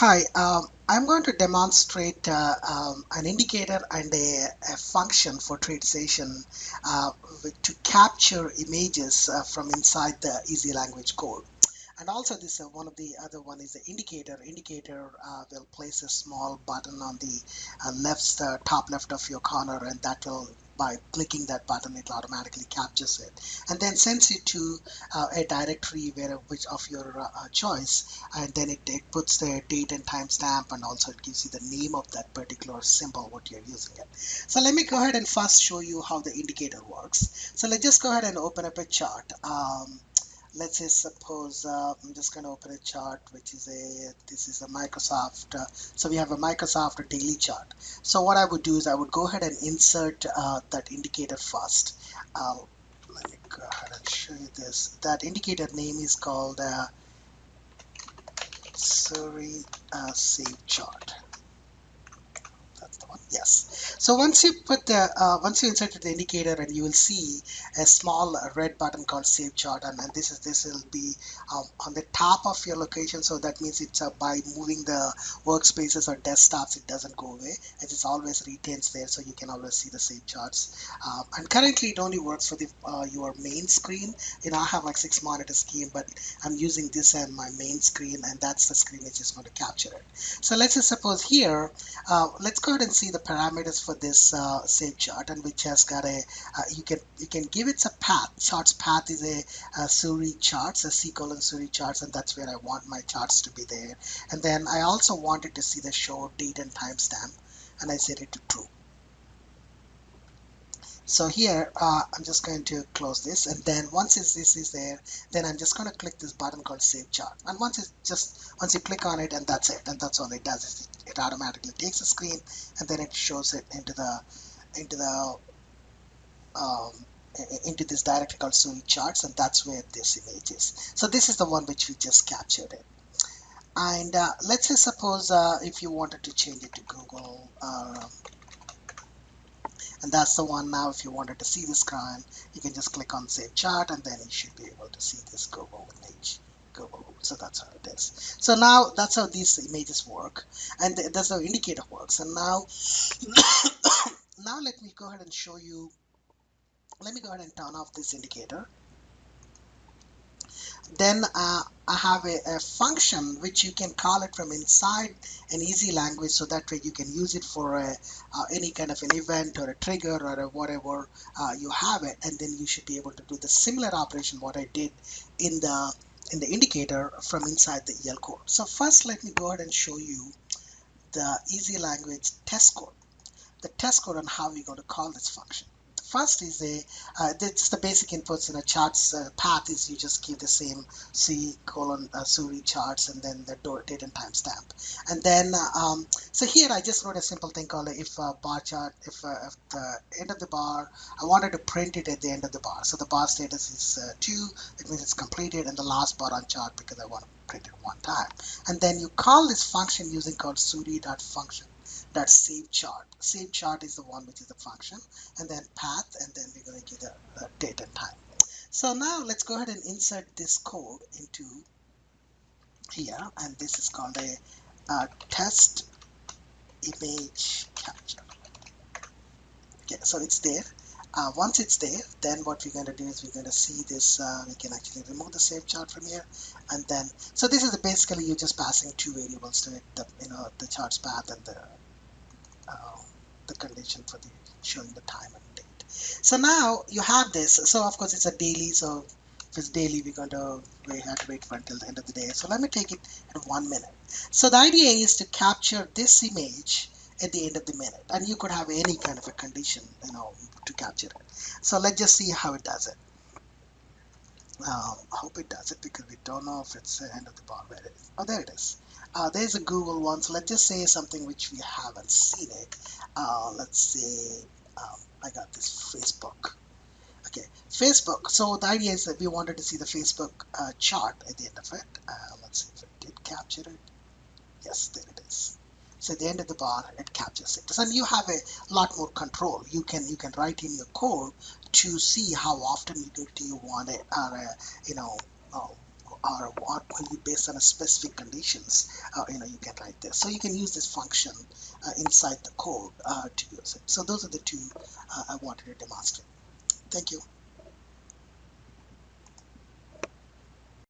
Hi, I'm going to demonstrate an indicator and a function for TradeStation to capture images from inside the EasyLanguage code. And also this one of the other one is the indicator. Indicator will place a small button on the top left of your corner, and that will, by clicking that button, it automatically captures it and then sends it to a directory which of your choice, and then it puts the date and timestamp, and also it gives you the name of that particular symbol what you're using it. So let me go ahead and first show you how the indicator works. So let's just go ahead and open up a chart. Let's say suppose I'm just going to open a chart which is this is a Microsoft, so we have a Microsoft daily chart. So what I would do is I would go ahead and insert that indicator first. Let me go ahead and show you this. That indicator name is called Surrey Save Chart. That's the one. Yes. So once you put the once you insert the indicator, and you will see a small red button called Save Chart, and this will be on the top of your location. So that means it's by moving the workspaces or desktops, it doesn't go away. It is always retains there, so you can always see the Save Charts. And currently, it only works for the your main screen. I have like 6 monitor scheme, but I'm using this and my main screen, and that's the screen which is going to capture it. So let's just suppose here. Let's go ahead and see the parameters for this save chart, and which has got a you can give it a path. Charts path is a Surrey charts, a C:\Surrey charts, and that's where I want my charts to be there. And then I also wanted to see the show date and timestamp, and I set it to true. So here I'm just going to close this, and then once this is there, then I'm just going to click this button called Save Chart. And once you click on it, and that's it, and that's all it does is it automatically takes the screen, and then it shows it into the um, into this directory called Surrey Charts, and that's where this image is. So this is the one which we just captured it. And let's say suppose if you wanted to change it to Google. And that's the one. Now if you wanted to see the screen, you can just click on Save Chart, and then you should be able to see this Google image. So that's how it is. So now that's how these images work, and that's how indicator works. And now now let me go ahead and show you. Let me go ahead and turn off this indicator. Then I have a function which you can call it from inside an EasyLanguage, so that way you can use it for any kind of an event or a trigger or whatever you have it, and then you should be able to do the similar operation what I did in the indicator from inside the EL code. So first let me go ahead and show you the EasyLanguage test code. The test code on how we're going to call this function. First is that's the basic inputs in a charts path is you just give the same Surrey charts, and then the date and timestamp. And then so here I just wrote a simple thing called if bar chart, if the end of the bar, I wanted to print it at the end of the bar. So the bar status is 2, it means it's completed, and the last bar on chart because I want to print it one time. And then you call this function using called Surrey.function. That's save chart. Save chart is the one which is the function, and then path, and then we're going to give the date and time. So now let's go ahead and insert this code into here, and this is called a test image capture. Okay, so it's there. Once it's there, then what we're going to do is we're going to see this. We can actually remove the save chart from here, and then so this is basically you're just passing 2 variables to it, the chart's path and the condition for the showing the time and date. So now you have this. So of course it's a daily. So if it's daily, we're going to have to wait for until the end of the day. So let me take it at 1 minute. So the idea is to capture this image at the end of the minute, and you could have any kind of a condition, to capture it. So let's just see how it does it. I hope it does it because we don't know if it's the end of the bar. Where it is. Oh, there it is. There's a Google one. So let's just say something which we haven't seen it. Let's say I got this Facebook. Okay, Facebook. So the idea is that we wanted to see the Facebook chart at the end of it. Let's see if it did capture it. Yes, there it is. So at the end of the bar, it captures it. And you have a lot more control. You can write in your code to see how often do you want it, or or only based on a specific conditions, you can write this. So you can use this function inside the code to use it. So those are the two I wanted to demonstrate. Thank you.